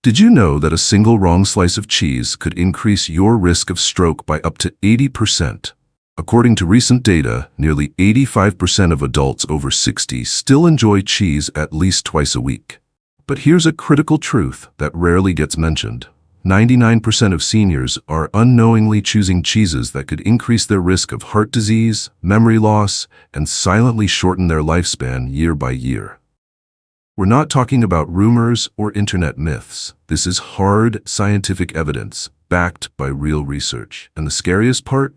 Did you know that a single wrong slice of cheese could increase your risk of stroke by up to 80%? According to recent data, nearly 85% of adults over 60 still enjoy cheese at least twice a week. But here's a critical truth that rarely gets mentioned. 99% of seniors are unknowingly choosing cheeses that could increase their risk of heart disease, memory loss, and silently shorten their lifespan year by year. We're not talking about rumors or internet myths. This is hard scientific evidence backed by real research. And the scariest part?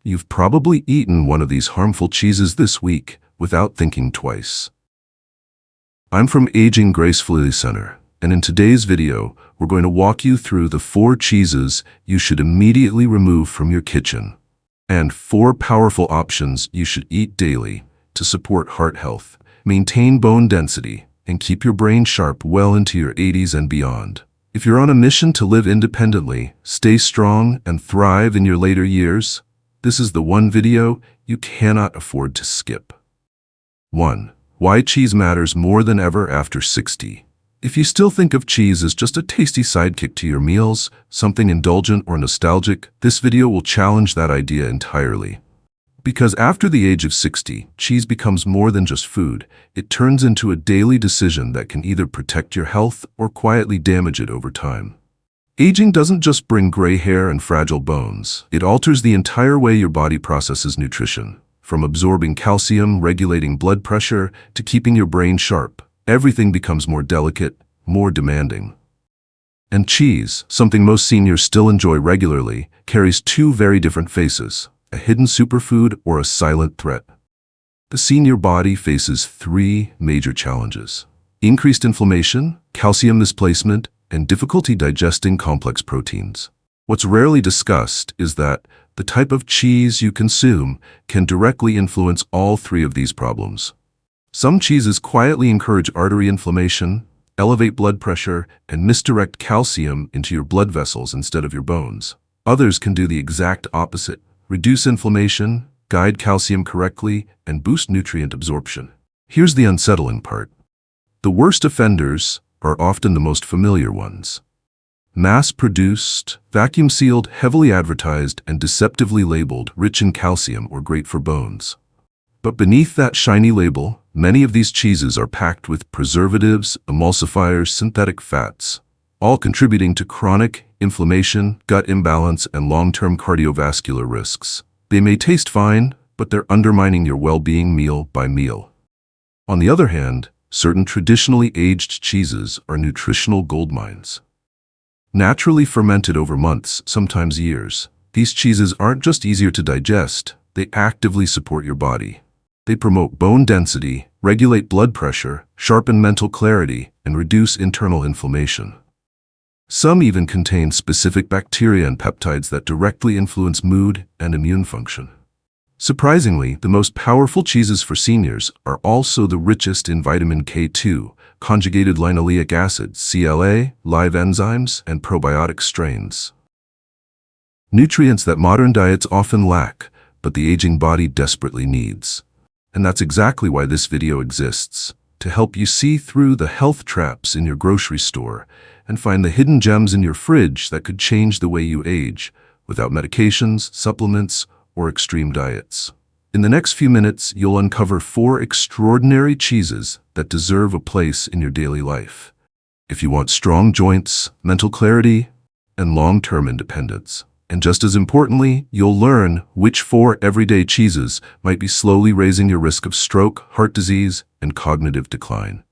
You've probably eaten one of these harmful cheeses this week without thinking twice. I'm from Aging Gracefully Center, and in today's video, we're going to walk you through the 4 cheeses you should immediately remove from your kitchen, and 4 powerful options you should eat daily to support heart health, maintain bone density, and keep your brain sharp well into your 80s and beyond. If you're on a mission to live independently, stay strong, and thrive in your later years, this is the one video you cannot afford to skip. 1. Why cheese matters more than ever after 60. If you still think of cheese as just a tasty sidekick to your meals, something indulgent or nostalgic, this video will challenge that idea entirely. Because after the age of 60, cheese becomes more than just food. It turns into a daily decision that can either protect your health or quietly damage it over time. Aging doesn't just bring gray hair and fragile bones. It alters the entire way your body processes nutrition. From absorbing calcium, regulating blood pressure, to keeping your brain sharp, everything becomes more delicate, more demanding. And cheese, something most seniors still enjoy regularly, carries 2 very different faces: a hidden superfood or a silent threat. The senior body faces 3 major challenges: increased inflammation, calcium misplacement, and difficulty digesting complex proteins. What's rarely discussed is that the type of cheese you consume can directly influence all 3 of these problems. Some cheeses quietly encourage artery inflammation, elevate blood pressure, and misdirect calcium into your blood vessels instead of your bones. Others can do the exact opposite: reduce inflammation, guide calcium correctly, and boost nutrient absorption. Here's the unsettling part. The worst offenders are often the most familiar ones. Mass-produced, vacuum-sealed, heavily advertised, and deceptively labeled rich in calcium or great for bones. But beneath that shiny label, many of these cheeses are packed with preservatives, emulsifiers, synthetic fats, all contributing to chronic inflammation, gut imbalance, and long-term cardiovascular risks. They may taste fine, but they're undermining your well-being meal by meal. On the other hand, certain traditionally aged cheeses are nutritional goldmines. Naturally fermented over months, sometimes years, these cheeses aren't just easier to digest, they actively support your body. They promote bone density, regulate blood pressure, sharpen mental clarity, and reduce internal inflammation. Some even contain specific bacteria and peptides that directly influence mood and immune function. Surprisingly, the most powerful cheeses for seniors are also the richest in vitamin K2, conjugated linoleic acid, CLA, live enzymes, and probiotic strains. Nutrients that modern diets often lack, but the aging body desperately needs. And that's exactly why this video exists, to help you see through the health traps in your grocery store and find the hidden gems in your fridge that could change the way you age, without medications, supplements, or extreme diets. In the next few minutes, you'll uncover 4 extraordinary cheeses that deserve a place in your daily life, if you want strong joints, mental clarity, and long-term independence. And just as importantly, you'll learn which 4 everyday cheeses might be slowly raising your risk of stroke, heart disease, and cognitive decline.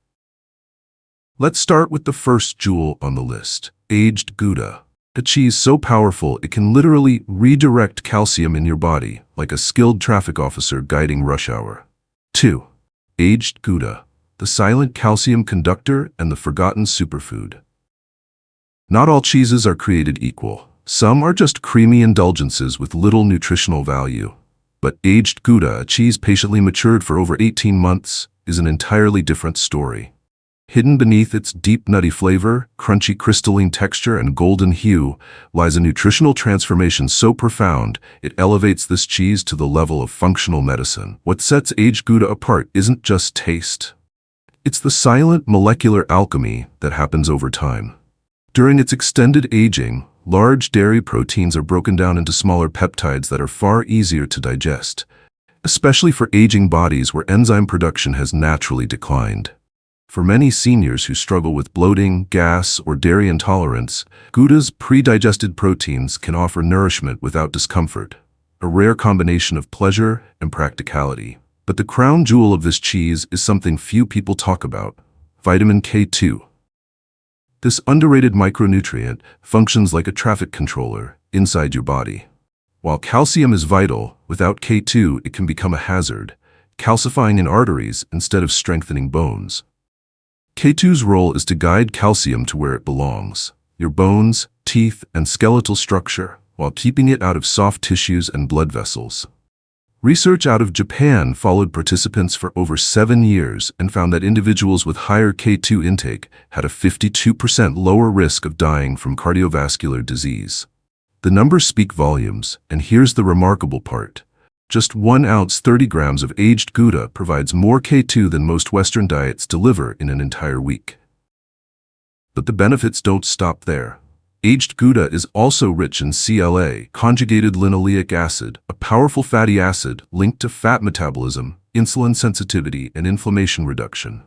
Let's start with the first jewel on the list: Aged Gouda. A cheese so powerful it can literally redirect calcium in your body, like a skilled traffic officer guiding rush hour. 2. Aged Gouda, the silent calcium conductor and the forgotten superfood. Not all cheeses are created equal. Some are just creamy indulgences with little nutritional value. But Aged Gouda, a cheese patiently matured for over 18 months, is an entirely different story. Hidden beneath its deep nutty flavor, crunchy crystalline texture, and golden hue lies a nutritional transformation so profound it elevates this cheese to the level of functional medicine. What sets Aged Gouda apart isn't just taste. It's the silent molecular alchemy that happens over time. During its extended aging, large dairy proteins are broken down into smaller peptides that are far easier to digest, especially for aging bodies where enzyme production has naturally declined. For many seniors who struggle with bloating, gas, or dairy intolerance, Gouda's pre-digested proteins can offer nourishment without discomfort, a rare combination of pleasure and practicality. But the crown jewel of this cheese is something few people talk about: vitamin K2. This underrated micronutrient functions like a traffic controller inside your body. While calcium is vital, without K2 it can become a hazard, calcifying in arteries instead of strengthening bones. K2's role is to guide calcium to where it belongs, your bones, teeth, and skeletal structure, while keeping it out of soft tissues and blood vessels. Research out of Japan followed participants for over 7 years and found that individuals with higher K2 intake had a 52% lower risk of dying from cardiovascular disease. The numbers speak volumes, and here's the remarkable part. Just 1 ounce 30 grams of aged Gouda provides more K2 than most Western diets deliver in an entire week. But the benefits don't stop there. Aged Gouda is also rich in CLA, conjugated linoleic acid, a powerful fatty acid linked to fat metabolism, insulin sensitivity, and inflammation reduction.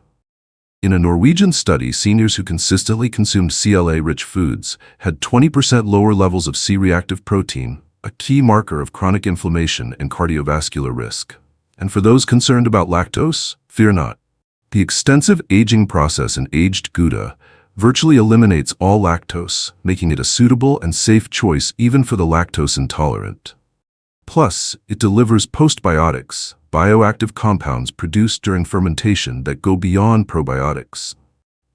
In a Norwegian study, seniors who consistently consumed CLA-rich foods had 20% lower levels of C-reactive protein, a key marker of chronic inflammation and cardiovascular risk. And for those concerned about lactose, fear not. The extensive aging process in aged Gouda virtually eliminates all lactose, making it a suitable and safe choice even for the lactose intolerant. Plus, it delivers postbiotics, bioactive compounds produced during fermentation that go beyond probiotics.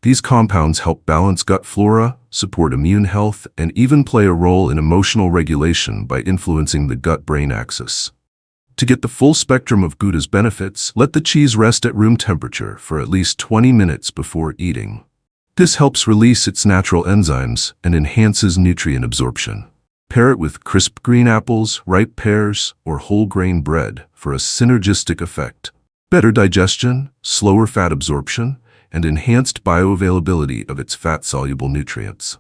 These compounds help balance gut flora, support immune health, and even play a role in emotional regulation by influencing the gut-brain axis. To get the full spectrum of Gouda's benefits, let the cheese rest at room temperature for at least 20 minutes before eating. This helps release its natural enzymes and enhances nutrient absorption. Pair it with crisp green apples, ripe pears, or whole grain bread for a synergistic effect. Better digestion, slower fat absorption, and enhanced bioavailability of its fat-soluble nutrients.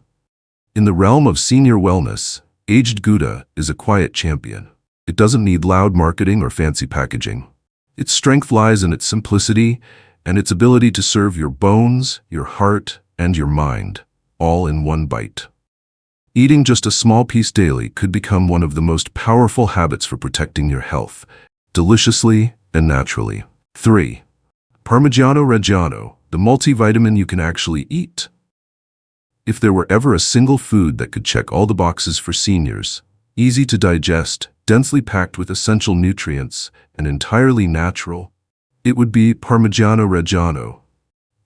In the realm of senior wellness, aged Gouda is a quiet champion. It doesn't need loud marketing or fancy packaging. Its strength lies in its simplicity and its ability to serve your bones, your heart, and your mind, all in one bite. Eating just a small piece daily could become one of the most powerful habits for protecting your health, deliciously and naturally. 3. Parmigiano Reggiano, the multivitamin you can actually eat. If there were ever a single food that could check all the boxes for seniors, easy to digest, densely packed with essential nutrients, and entirely natural, it would be Parmigiano Reggiano.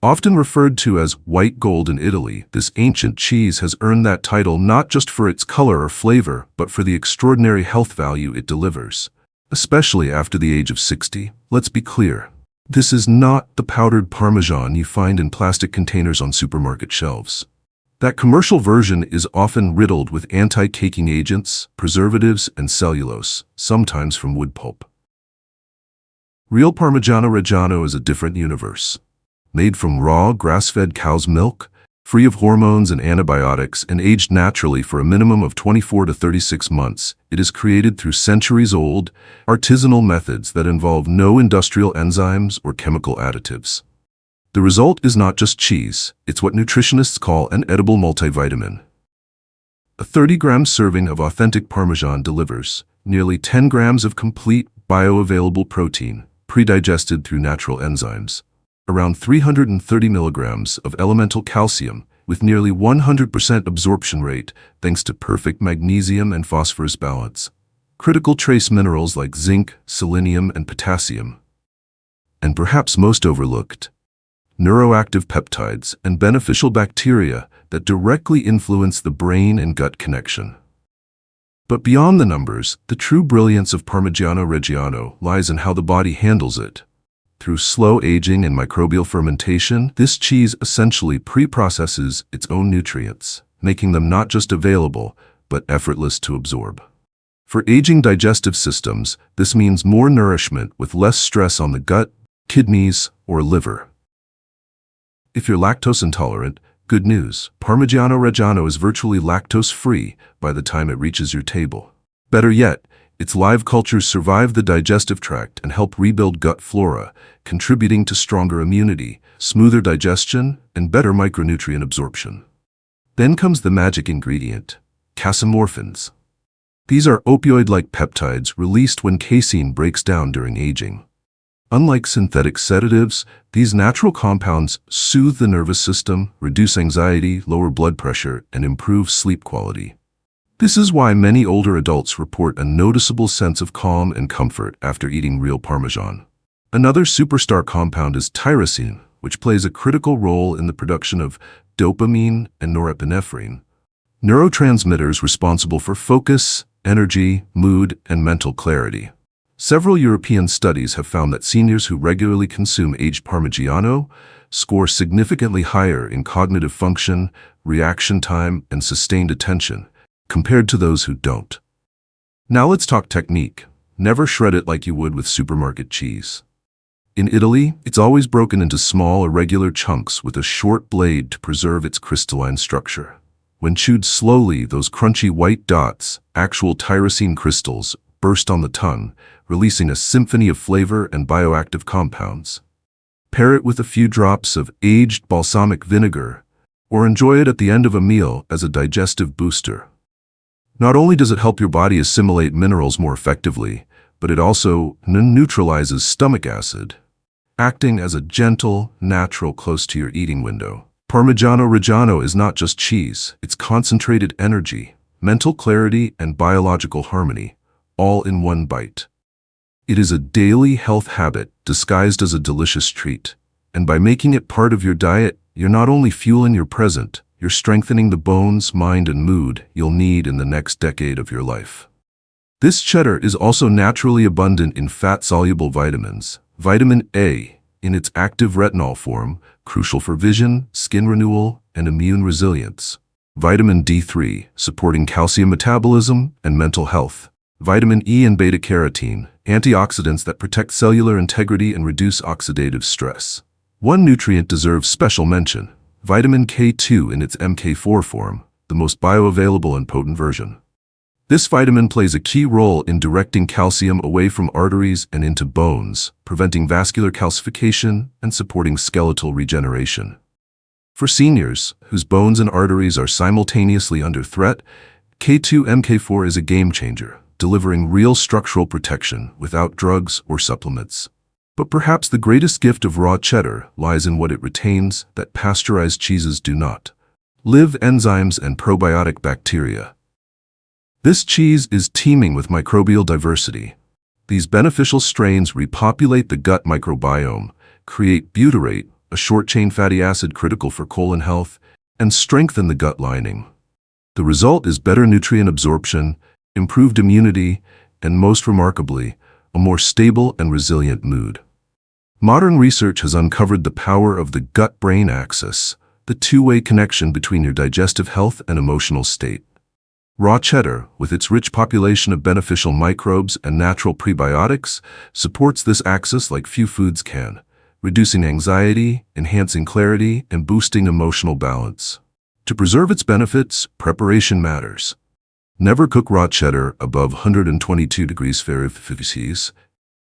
Often referred to as white gold in Italy, this ancient cheese has earned that title not just for its color or flavor, but for the extraordinary health value it delivers, especially after the age of 60. Let's be clear. This is not the powdered Parmesan you find in plastic containers on supermarket shelves. That commercial version is often riddled with anti-caking agents, preservatives, and cellulose, sometimes from wood pulp. Real Parmigiano Reggiano is a different universe. Made from raw, grass-fed cow's milk, free of hormones and antibiotics, and aged naturally for a minimum of 24 to 36 months, it is created through centuries-old, artisanal methods that involve no industrial enzymes or chemical additives. The result is not just cheese, it's what nutritionists call an edible multivitamin. A 30-gram serving of authentic Parmesan delivers nearly 10 grams of complete, bioavailable protein, pre-digested through natural enzymes, around 330 milligrams of elemental calcium, with nearly 100% absorption rate thanks to perfect magnesium and phosphorus balance, critical trace minerals like zinc, selenium, and potassium, and perhaps most overlooked, neuroactive peptides and beneficial bacteria that directly influence the brain and gut connection. But beyond the numbers, the true brilliance of Parmigiano Reggiano lies in how the body handles it. Through slow aging and microbial fermentation, this cheese essentially pre-processes its own nutrients, making them not just available, but effortless to absorb. For aging digestive systems, this means more nourishment with less stress on the gut, kidneys, or liver. If you're lactose intolerant, Good news, Parmigiano Reggiano is virtually lactose-free by the time it reaches your table. Better yet, its live cultures survive the digestive tract and help rebuild gut flora, contributing to stronger immunity, smoother digestion, and better micronutrient absorption. Then comes the magic ingredient, casomorphins. These are opioid-like peptides released when casein breaks down during aging. Unlike synthetic sedatives, these natural compounds soothe the nervous system, reduce anxiety, lower blood pressure, and improve sleep quality. This is why many older adults report a noticeable sense of calm and comfort after eating real Parmesan. Another superstar compound is tyrosine, which plays a critical role in the production of dopamine and norepinephrine, neurotransmitters responsible for focus, energy, mood, and mental clarity. Several European studies have found that seniors who regularly consume aged Parmigiano score significantly higher in cognitive function, reaction time, and sustained attention, compared to those who don't. Now let's talk technique. Never shred it like you would with supermarket cheese. In Italy, it's always broken into small, irregular chunks with a short blade to preserve its crystalline structure. When chewed slowly, those crunchy white dots, actual tyrosine crystals, burst on the tongue, releasing a symphony of flavor and bioactive compounds. Pair it with a few drops of aged balsamic vinegar, or enjoy it at the end of a meal as a digestive booster. Not only does it help your body assimilate minerals more effectively, but it also neutralizes stomach acid, acting as a gentle, natural close to your eating window. Parmigiano Reggiano is not just cheese, it's concentrated energy, mental clarity, and biological harmony, all in one bite. It is a daily health habit disguised as a delicious treat, and by making it part of your diet, you're not only fueling your present, you're strengthening the bones, mind, and mood you'll need in the next decade of your life. This cheddar is also naturally abundant in fat-soluble vitamins. Vitamin A, in its active retinol form, crucial for vision, skin renewal, and immune resilience. Vitamin D3, supporting calcium metabolism and mental health. Vitamin E and beta-carotene, antioxidants that protect cellular integrity and reduce oxidative stress. One nutrient deserves special mention, vitamin K2 in its MK4 form, the most bioavailable and potent version. This vitamin plays a key role in directing calcium away from arteries and into bones, preventing vascular calcification and supporting skeletal regeneration. For seniors, whose bones and arteries are simultaneously under threat, K2-MK4 is a game-changer, delivering real structural protection without drugs or supplements. But perhaps the greatest gift of raw cheddar lies in what it retains that pasteurized cheeses do not: live enzymes and probiotic bacteria. This cheese is teeming with microbial diversity. These beneficial strains repopulate the gut microbiome, create butyrate, a short-chain fatty acid critical for colon health, and strengthen the gut lining. The result is better nutrient absorption, improved immunity, and most remarkably, a more stable and resilient mood. Modern research has uncovered the power of the gut-brain axis, the two-way connection between your digestive health and emotional state. Raw cheddar, with its rich population of beneficial microbes and natural prebiotics, supports this axis like few foods can, reducing anxiety, enhancing clarity, and boosting emotional balance. To preserve its benefits, preparation matters. Never cook raw cheddar above 122 degrees Fahrenheit.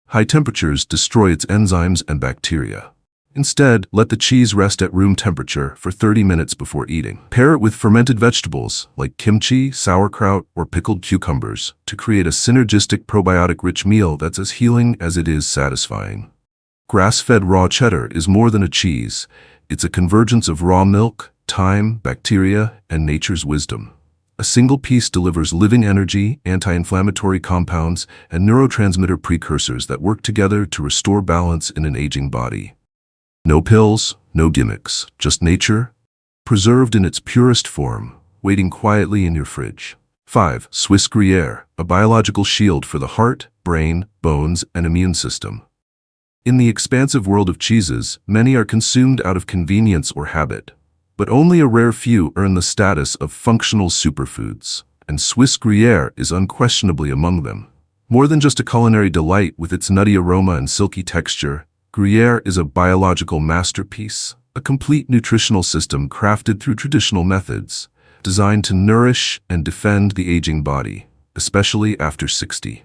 High temperatures destroy its enzymes and bacteria. Instead, let the cheese rest at room temperature for 30 minutes before eating. Pair it with fermented vegetables like kimchi, sauerkraut, or pickled cucumbers to create a synergistic probiotic-rich meal that's as healing as it is satisfying. Grass-fed raw cheddar is more than a cheese. It's a convergence of raw milk, thyme, bacteria, and nature's wisdom. A single piece delivers living energy, anti-inflammatory compounds, and neurotransmitter precursors that work together to restore balance in an aging body. No pills, no gimmicks, just nature, preserved in its purest form, waiting quietly in your fridge. 5. Swiss Gruyère, a biological shield for the heart, brain, bones, and immune system. In the expansive world of cheeses, many are consumed out of convenience or habit, but only a rare few earn the status of functional superfoods, and Swiss Gruyère is unquestionably among them. More than just a culinary delight with its nutty aroma and silky texture, Gruyère is a biological masterpiece, a complete nutritional system crafted through traditional methods, designed to nourish and defend the aging body, especially after 60.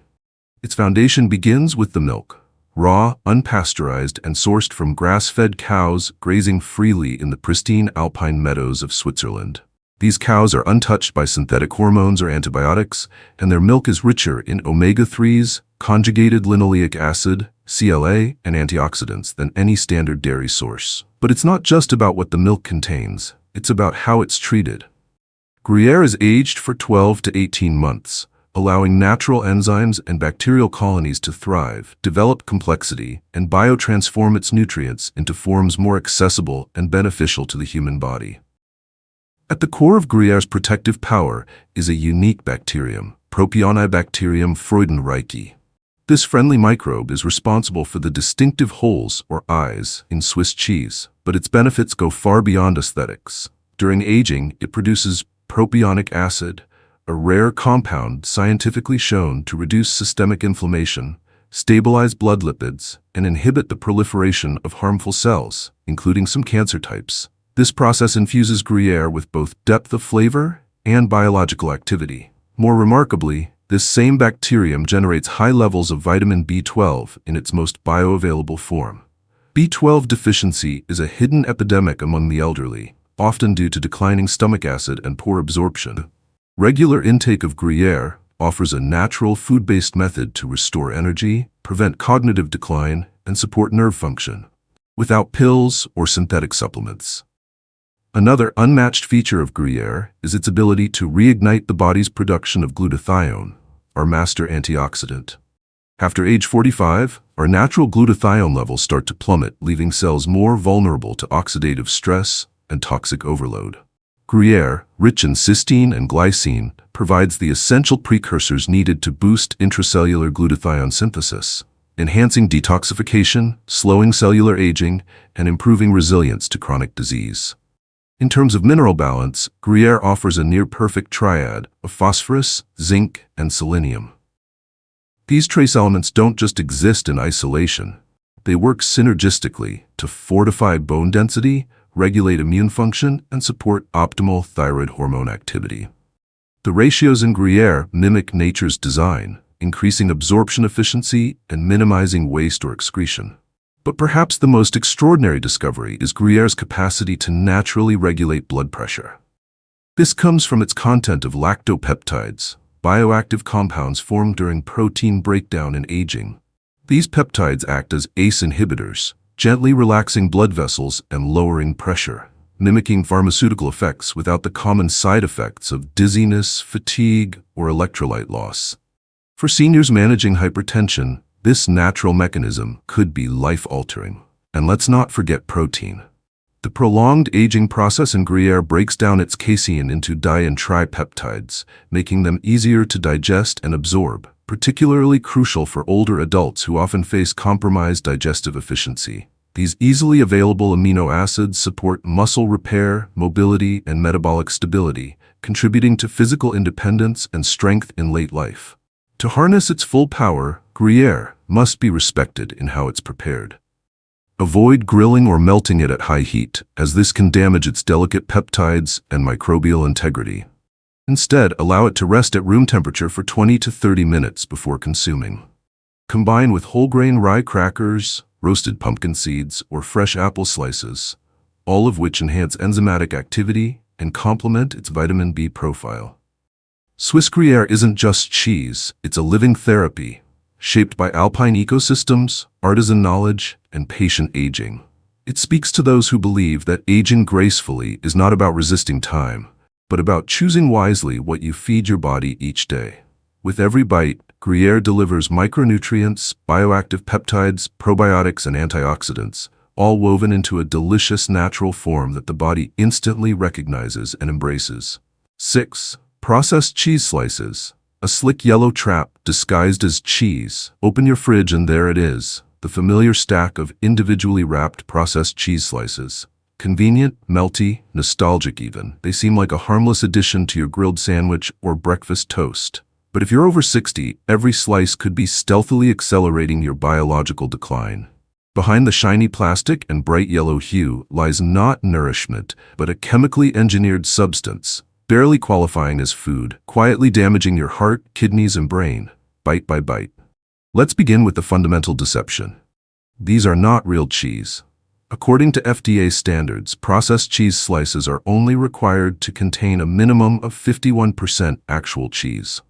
Its foundation begins with the milk, raw, unpasteurized, and sourced from grass-fed cows grazing freely in the pristine alpine meadows of Switzerland. These cows are untouched by synthetic hormones or antibiotics, and their milk is richer in omega-3s, conjugated linoleic acid, CLA, and antioxidants than any standard dairy source. But it's not just about what the milk contains, it's about how it's treated. Gruyère is aged for 12 to 18 months, allowing natural enzymes and bacterial colonies to thrive, develop complexity, and biotransform its nutrients into forms more accessible and beneficial to the human body. At the core of Gruyère's protective power is a unique bacterium, Propionibacterium freudenreichi. This friendly microbe is responsible for the distinctive holes, or eyes, in Swiss cheese, but its benefits go far beyond aesthetics. During aging, it produces propionic acid, a rare compound scientifically shown to reduce systemic inflammation, stabilize blood lipids, and inhibit the proliferation of harmful cells, including some cancer types. This process infuses Gruyère with both depth of flavor and biological activity. More remarkably, this same bacterium generates high levels of vitamin B12 in its most bioavailable form. B12 deficiency is a hidden epidemic among the elderly, often due to declining stomach acid and poor absorption. Regular intake of Gruyère offers a natural food-based method to restore energy, prevent cognitive decline, and support nerve function, without pills or synthetic supplements. Another unmatched feature of Gruyère is its ability to reignite the body's production of glutathione, our master antioxidant. After age 45, our natural glutathione levels start to plummet, leaving cells more vulnerable to oxidative stress and toxic overload. Gruyère, rich in cysteine and glycine, provides the essential precursors needed to boost intracellular glutathione synthesis, enhancing detoxification, slowing cellular aging, and improving resilience to chronic disease. In terms of mineral balance, Gruyère offers a near-perfect triad of phosphorus, zinc, and selenium. These trace elements don't just exist in isolation. They work synergistically to fortify bone density, regulate immune function, and support optimal thyroid hormone activity. The ratios in Gruyère mimic nature's design, increasing absorption efficiency and minimizing waste or excretion. But perhaps the most extraordinary discovery is Gruyère's capacity to naturally regulate blood pressure. This comes from its content of lactopeptides, bioactive compounds formed during protein breakdown in aging. These peptides act as ACE inhibitors, gently relaxing blood vessels and lowering pressure, mimicking pharmaceutical effects without the common side effects of dizziness, fatigue, or electrolyte loss. For seniors managing hypertension, this natural mechanism could be life-altering. And let's not forget protein. The prolonged aging process in Gruyère breaks down its casein into di- and tripeptides, making them easier to digest and absorb, particularly crucial for older adults who often face compromised digestive efficiency. These easily available amino acids support muscle repair, mobility, and metabolic stability, contributing to physical independence and strength in late life. To harness its full power, Gruyère must be respected in how it's prepared. Avoid grilling or melting it at high heat, as this can damage its delicate peptides and microbial integrity. Instead, allow it to rest at room temperature for 20 to 30 minutes before consuming. Combine with whole grain rye crackers, roasted pumpkin seeds, or fresh apple slices, all of which enhance enzymatic activity and complement its vitamin B profile. Swiss Gruyère isn't just cheese, it's a living therapy, shaped by alpine ecosystems, artisan knowledge, and patient aging. It speaks to those who believe that aging gracefully is not about resisting time, but about choosing wisely what you feed your body each day. With every bite, Gruyère delivers micronutrients, bioactive peptides, probiotics, and antioxidants, all woven into a delicious natural form that the body instantly recognizes and embraces. 6. Processed cheese slices. A slick yellow trap disguised as cheese. Open your fridge and there it is, the familiar stack of individually wrapped processed cheese slices. Convenient, melty, nostalgic even. They seem like a harmless addition to your grilled sandwich or breakfast toast. But if you're over 60, every slice could be stealthily accelerating your biological decline. Behind the shiny plastic and bright yellow hue lies not nourishment, but a chemically engineered substance, barely qualifying as food, quietly damaging your heart, kidneys, and brain, bite by bite. Let's begin with the fundamental deception. These are not real cheese. According to FDA standards, processed cheese slices are only required to contain a minimum of 51% actual cheese.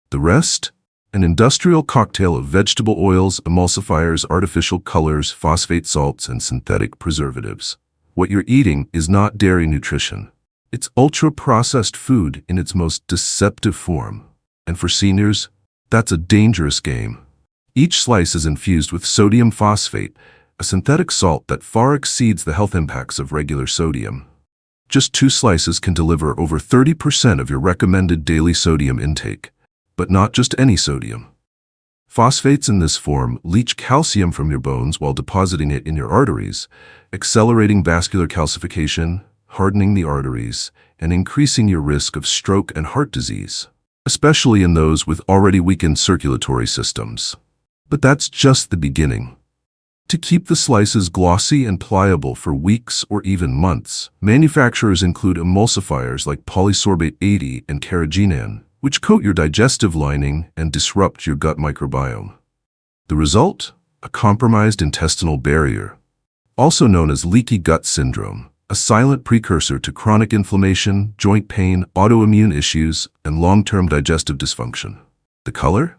The rest? An industrial cocktail of vegetable oils, emulsifiers, artificial colors, phosphate salts, and synthetic preservatives. What you're eating is not dairy nutrition. It's ultra-processed food in its most deceptive form. And for seniors, that's a dangerous game. Each slice is infused with sodium phosphate, a synthetic salt that far exceeds the health impacts of regular sodium. Just 2 slices can deliver over 30% of your recommended daily sodium intake. But not just any sodium. Phosphates in this form leach calcium from your bones while depositing it in your arteries, accelerating vascular calcification, hardening the arteries, and increasing your risk of stroke and heart disease, especially in those with already weakened circulatory systems. But that's just the beginning. To keep the slices glossy and pliable for weeks or even months, manufacturers include emulsifiers like polysorbate 80 and carrageenan, which coat your digestive lining and disrupt your gut microbiome. The result? A compromised intestinal barrier, also known as leaky gut syndrome, a silent precursor to chronic inflammation, joint pain, autoimmune issues, and long-term digestive dysfunction. The color?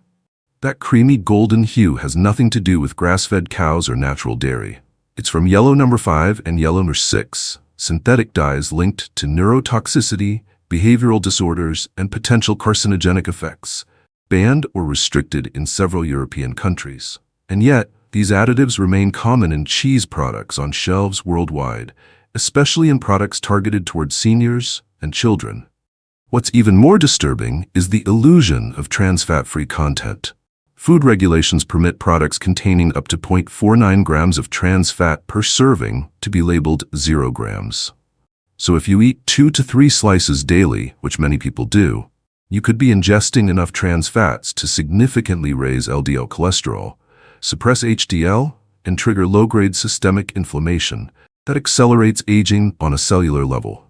That creamy golden hue has nothing to do with grass-fed cows or natural dairy. It's from yellow number 5 and yellow number 6, synthetic dyes linked to neurotoxicity, behavioral disorders, and potential carcinogenic effects, banned or restricted in several European countries. And yet, these additives remain common in cheese products on shelves worldwide, especially in products targeted towards seniors and children. What's even more disturbing is the illusion of trans fat-free content. Food regulations permit products containing up to 0.49 grams of trans fat per serving to be labeled 0 grams. So if you eat 2 to 3 slices daily, which many people do, you could be ingesting enough trans fats to significantly raise LDL cholesterol, suppress HDL, and trigger low-grade systemic inflammation that accelerates aging on a cellular level.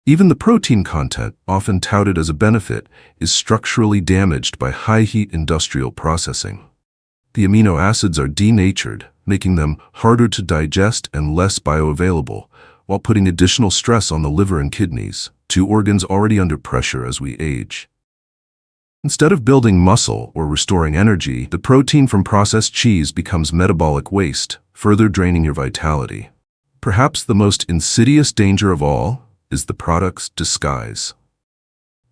Even the protein content, often touted as a benefit, is structurally damaged by high-heat industrial processing. The amino acids are denatured, making them harder to digest and less bioavailable, while putting additional stress on the liver and kidneys, 2 organs already under pressure as we age. Instead of building muscle or restoring energy, the protein from processed cheese becomes metabolic waste, further draining your vitality. Perhaps the most insidious danger of all is the product's disguise.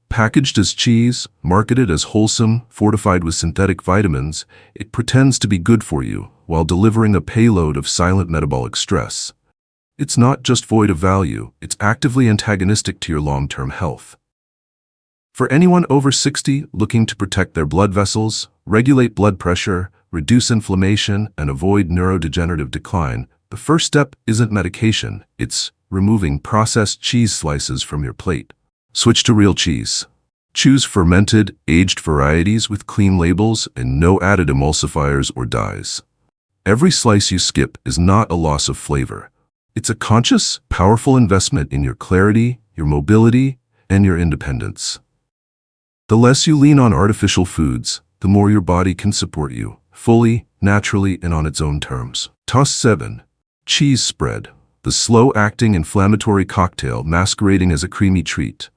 Packaged as cheese, marketed as wholesome, fortified with synthetic vitamins, it pretends to be good for you while delivering a payload of silent metabolic stress. It's not just void of value, it's actively antagonistic to your long-term health. For anyone over 60 looking to protect their blood vessels, regulate blood pressure, reduce inflammation, and avoid neurodegenerative decline, the first step isn't medication, it's removing processed cheese slices from your plate. Switch to real cheese. Choose fermented, aged varieties with clean labels and no added emulsifiers or dyes. Every slice you skip is not a loss of flavor. It's a conscious, powerful investment in your clarity, your mobility, and your independence. The less you lean on artificial foods, the more your body can support you, fully, naturally, and on its own terms. Toss 7. Cheese spread. The slow-acting inflammatory cocktail masquerading as a creamy treat.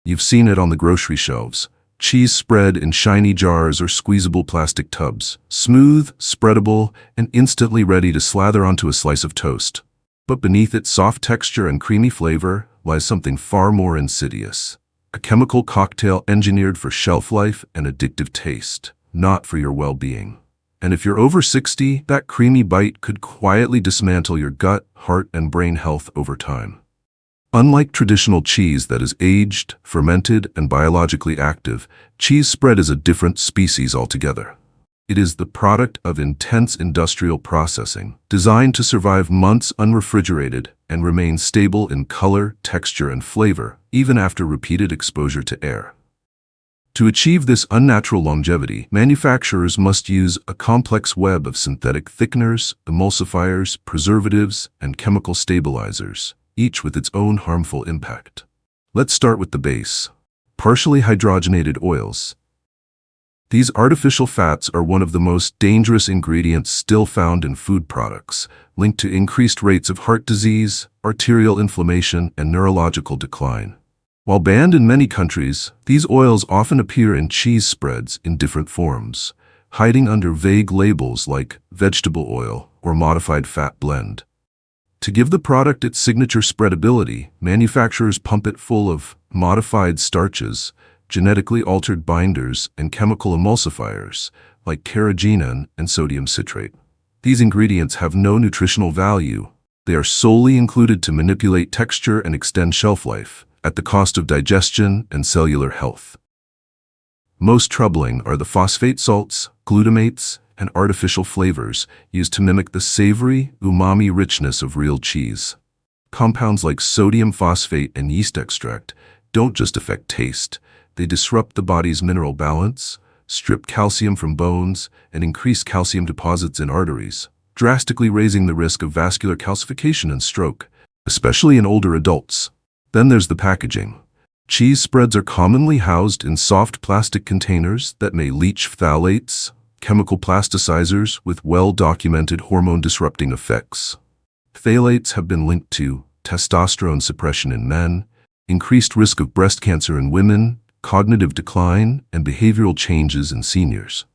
You've seen it on the grocery shelves. Cheese spread in shiny jars or squeezable plastic tubs. Smooth, spreadable, and instantly ready to slather onto a slice of toast. But beneath its soft texture and creamy flavor lies something far more insidious. A chemical cocktail engineered for shelf life and addictive taste, not for your well-being. And if you're over 60, that creamy bite could quietly dismantle your gut, heart, and brain health over time. Unlike traditional cheese that is aged, fermented, and biologically active, cheese spread is a different species altogether. It is the product of intense industrial processing, designed to survive months unrefrigerated and remain stable in color, texture, and flavor, even after repeated exposure to air. To achieve this unnatural longevity, manufacturers must use a complex web of synthetic thickeners, emulsifiers, preservatives, and chemical stabilizers, each with its own harmful impact. Let's start with the base: partially hydrogenated oils. These artificial fats are one of the most dangerous ingredients still found in food products, linked to increased rates of heart disease, arterial inflammation, and neurological decline. While banned in many countries, these oils often appear in cheese spreads in different forms, hiding under vague labels like vegetable oil or modified fat blend. To give the product its signature spreadability, manufacturers pump it full of modified starches, genetically altered binders, and chemical emulsifiers like carrageenan and sodium citrate. These ingredients have no nutritional value. They are solely included to manipulate texture and extend shelf life, at the cost of digestion and cellular health. Most troubling are the phosphate salts, glutamates, and artificial flavors used to mimic the savory, umami richness of real cheese. Compounds like sodium phosphate and yeast extract don't just affect taste, they disrupt the body's mineral balance, strip calcium from bones, and increase calcium deposits in arteries, drastically raising the risk of vascular calcification and stroke, especially in older adults. Then there's the packaging. Cheese spreads are commonly housed in soft plastic containers that may leach phthalates, chemical plasticizers with well-documented hormone-disrupting effects. Phthalates have been linked to testosterone suppression in men, increased risk of breast cancer in women, cognitive decline, and behavioral changes in seniors.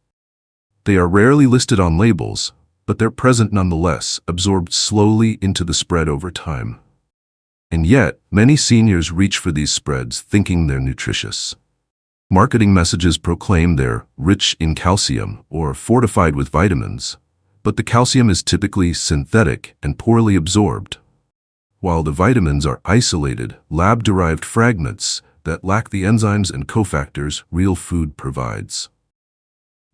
They are rarely listed on labels, but they're present nonetheless, absorbed slowly into the spread over time. And yet, many seniors reach for these spreads thinking they're nutritious. Marketing messages proclaim they're rich in calcium or fortified with vitamins, but the calcium is typically synthetic and poorly absorbed, while the vitamins are isolated, lab-derived fragments that lack the enzymes and cofactors real food provides.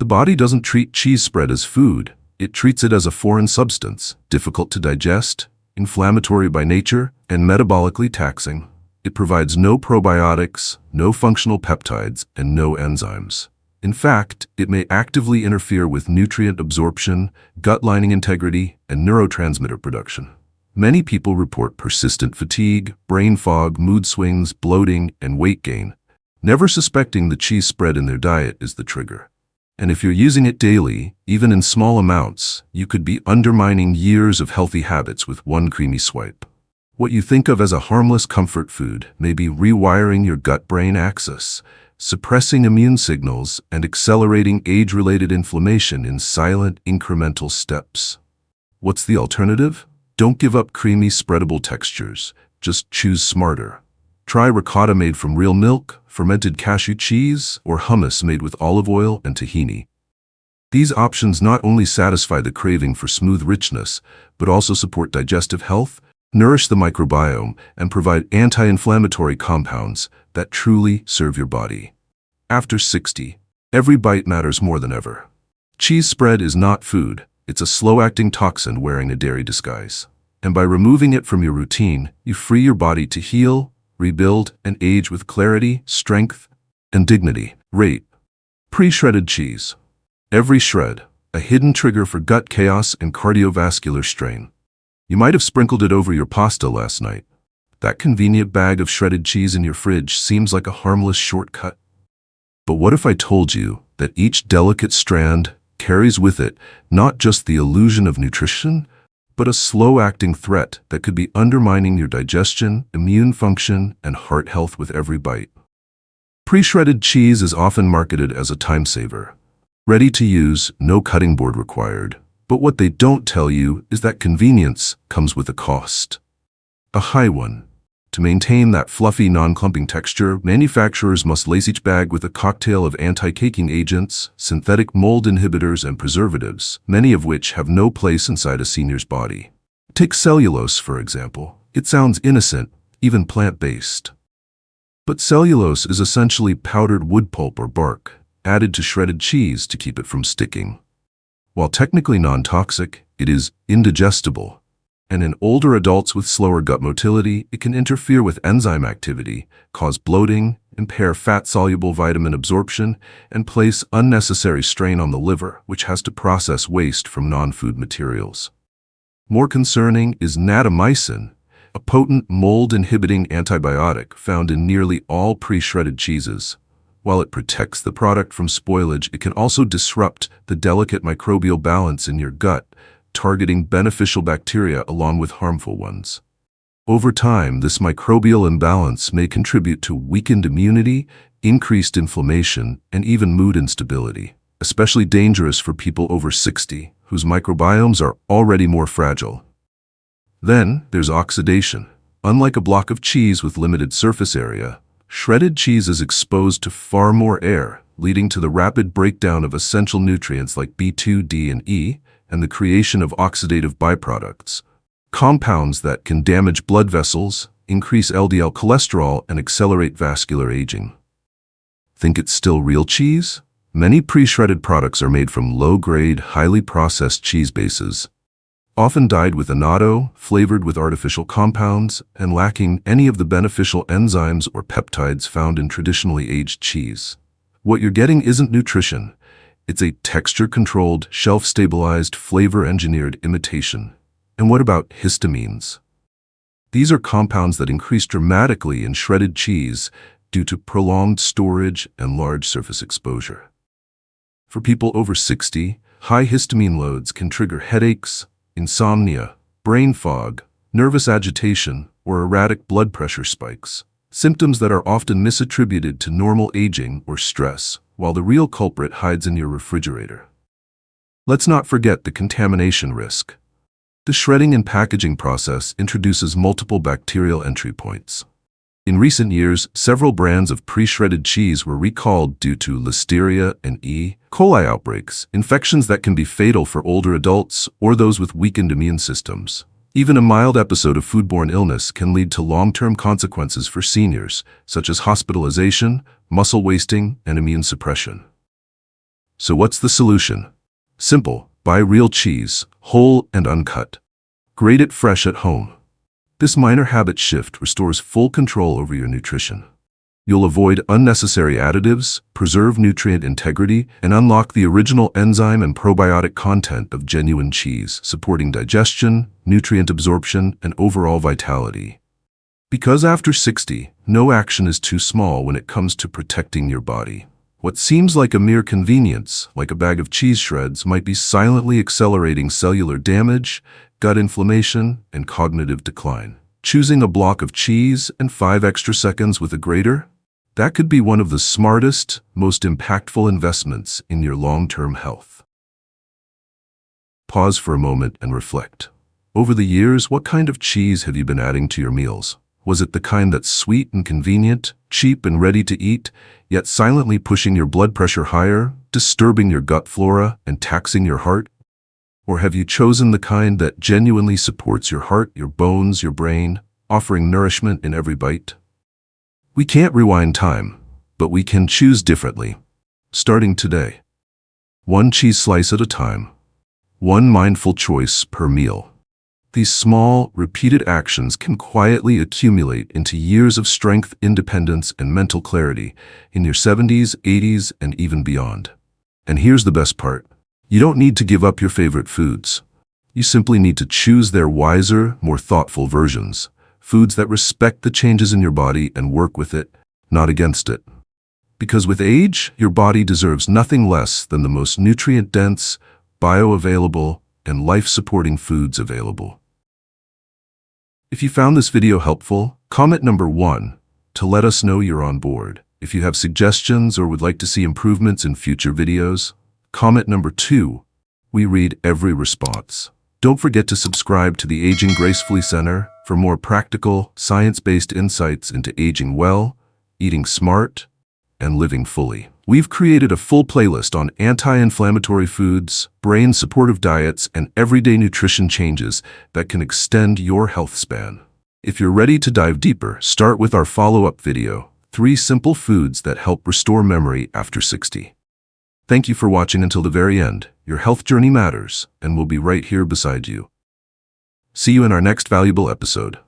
The body doesn't treat cheese spread as food, it treats it as a foreign substance, difficult to digest, inflammatory by nature, and metabolically taxing. It provides no probiotics, no functional peptides, and no enzymes. In fact, it may actively interfere with nutrient absorption, gut lining integrity, and neurotransmitter production. Many people report persistent fatigue, brain fog, mood swings, bloating, and weight gain, never suspecting the cheese spread in their diet is the trigger. And if you're using it daily, even in small amounts, you could be undermining years of healthy habits with one creamy swipe. What you think of as a harmless comfort food may be rewiring your gut-brain axis, suppressing immune signals, and accelerating age-related inflammation in silent, incremental steps. What's the alternative? Don't give up creamy, spreadable textures. Just choose smarter. Try ricotta made from real milk, fermented cashew cheese, or hummus made with olive oil and tahini. These options not only satisfy the craving for smooth richness, but also support digestive health, nourish the microbiome, and provide anti-inflammatory compounds that truly serve your body. After 60, every bite matters more than ever. Cheese spread is not food, it's a slow-acting toxin wearing a dairy disguise. And by removing it from your routine, you free your body to heal, rebuild, and age with clarity, strength, and dignity. Rate: pre-shredded cheese. Every shred, a hidden trigger for gut chaos and cardiovascular strain. You might have sprinkled it over your pasta last night. That convenient bag of shredded cheese in your fridge seems like a harmless shortcut. But what if I told you that each delicate strand carries with it not just the illusion of nutrition, but a slow-acting threat that could be undermining your digestion, immune function, and heart health with every bite? Pre-shredded cheese is often marketed as a time saver. Ready to use, no cutting board required. But what they don't tell you is that convenience comes with a cost. A high one. To maintain that fluffy, non-clumping texture, manufacturers must lace each bag with a cocktail of anti-caking agents, synthetic mold inhibitors, and preservatives, many of which have no place inside a senior's body. Take cellulose, for example. It sounds innocent, even plant-based. But cellulose is essentially powdered wood pulp or bark, added to shredded cheese to keep it from sticking. While technically non-toxic, it is indigestible. And in older adults with slower gut motility, it can interfere with enzyme activity, cause bloating, impair fat-soluble vitamin absorption, and place unnecessary strain on the liver, which has to process waste from non-food materials. More concerning is natamycin, a potent mold-inhibiting antibiotic found in nearly all pre-shredded cheeses. While it protects the product from spoilage, it can also disrupt the delicate microbial balance in your gut, targeting beneficial bacteria along with harmful ones. Over time, this microbial imbalance may contribute to weakened immunity, increased inflammation, and even mood instability, especially dangerous for people over 60, whose microbiomes are already more fragile. Then, there's oxidation. Unlike a block of cheese with limited surface area, shredded cheese is exposed to far more air, leading to the rapid breakdown of essential nutrients like B2, D, and E, and the creation of oxidative byproducts, compounds that can damage blood vessels, increase LDL cholesterol, and accelerate vascular aging. Think it's still real cheese? Many pre-shredded products are made from low-grade, highly processed cheese bases, often dyed with annatto, flavored with artificial compounds, and lacking any of the beneficial enzymes or peptides found in traditionally aged cheese. What you're getting isn't nutrition. It's a texture-controlled, shelf-stabilized, flavor-engineered imitation. And what about histamines? These are compounds that increase dramatically in shredded cheese due to prolonged storage and large surface exposure. For people over 60, high histamine loads can trigger headaches, insomnia, brain fog, nervous agitation, or erratic blood pressure spikes, symptoms that are often misattributed to normal aging or stress, while the real culprit hides in your refrigerator. Let's not forget the contamination risk. The shredding and packaging process introduces multiple bacterial entry points. In recent years, several brands of pre-shredded cheese were recalled due to Listeria and E. coli outbreaks, infections that can be fatal for older adults or those with weakened immune systems. Even a mild episode of foodborne illness can lead to long-term consequences for seniors, such as hospitalization, muscle wasting, and immune suppression. So what's the solution? Simple: buy real cheese, whole and uncut. Grate it fresh at home. This minor habit shift restores full control over your nutrition. You'll avoid unnecessary additives, preserve nutrient integrity, and unlock the original enzyme and probiotic content of genuine cheese, supporting digestion, nutrient absorption, and overall vitality. Because after 60, no action is too small when it comes to protecting your body. What seems like a mere convenience, like a bag of cheese shreds, might be silently accelerating cellular damage, gut inflammation, and cognitive decline. Choosing a block of cheese and 5 extra seconds with a grater? That could be one of the smartest, most impactful investments in your long-term health. Pause for a moment and reflect. Over the years, what kind of cheese have you been adding to your meals? Was it the kind that's sweet and convenient, cheap and ready to eat, yet silently pushing your blood pressure higher, disturbing your gut flora, and taxing your heart? Or have you chosen the kind that genuinely supports your heart, your bones, your brain, offering nourishment in every bite? We can't rewind time, but we can choose differently. Starting today. One cheese slice at a time. One mindful choice per meal. These small, repeated actions can quietly accumulate into years of strength, independence, and mental clarity in your 70s, 80s, and even beyond. And here's the best part. You don't need to give up your favorite foods. You simply need to choose their wiser, more thoughtful versions. Foods that respect the changes in your body and work with it, not against it. Because with age, your body deserves nothing less than the most nutrient-dense, bioavailable, and life-supporting foods available. If you found this video helpful, comment number 1 to let us know you're on board. If you have suggestions or would like to see improvements in future videos, comment number 2. We read every response. Don't forget to subscribe to the Aging Gracefully Center for more practical, science-based insights into aging well, eating smart, and living fully. We've created a full playlist on anti-inflammatory foods, brain-supportive diets, and everyday nutrition changes that can extend your health span. If you're ready to dive deeper, start with our follow-up video, 3 simple foods that help restore memory after 60. Thank you for watching until the very end. Your health journey matters, and we'll be right here beside you. See you in our next valuable episode.